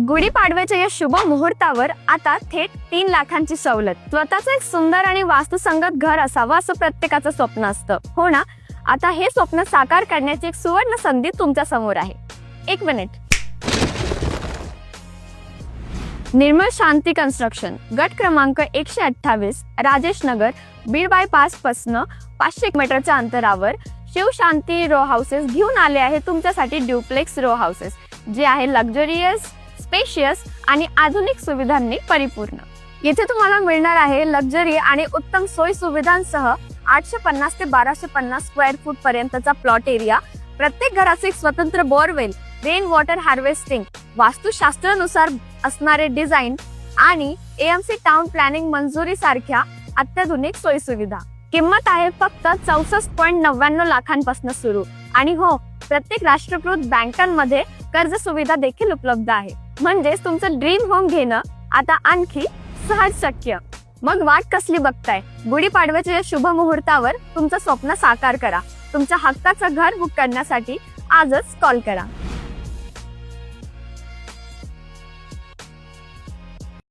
गुढीपाडव्याच्या या शुभ मुहूर्तावर आता थेट 3 लाखांची सवलत. स्वतःचं एक सुंदर आणि वास्तुसंगत घर असावं असं प्रत्येकाचं स्वप्न असतं, हो ना? आता हे स्वप्न साकार करण्याची एक सुवर्ण संधी तुमच्या समोर आहे. एक मिनिट. निर्मल शांती कन्स्ट्रक्शन, गट क्रमांक 128, राजेश नगर, बीड बायपास पासून 500 मीटरच्या अंतरावर शिवशांती रो हाऊसेस घेऊन आले आहे तुमच्यासाठी ड्युप्लेक्स रो हाऊसेस, जे आहे लक्झरियस, स्पेशियस आणि आधुनिक सुविधांनी परिपूर्ण. येथे तुम्हाला मिळणार आहे लक्झरी आणि उत्तम सोयी सुविधांसह 850 ते 1250 स्क्वेअर फूट पर्यंतचा प्लॉट एरिया. प्रत्येक घराचे एक स्वतंत्र बोरवेल, रेन वॉटर हार्वेस्टिंग, वास्तुशास्त्रानुसार असणारे डिझाईन आणि एएमसी टाउन प्लॅनिंग मंजुरी सारख्या अत्याधुनिक सोयी सुविधा. किंमत आहे फक्त 64.99 लाखांपासून सुरू. आणि हो, प्रत्येक राष्ट्रीयकृत बँकांमध्ये कर्ज सुविधा देखील उपलब्ध आहे. म्हणजेच तुमचं ड्रीम होम घेणं आता आणखी सहज शक्य. मग वाट कसली बघताय? गुढीपाडव्याच्या या शुभ मुहूर्तावर तुमचं स्वप्न साकार करा. तुमच्या हक्काचं घर बुक करण्यासाठी आजच कॉल करा.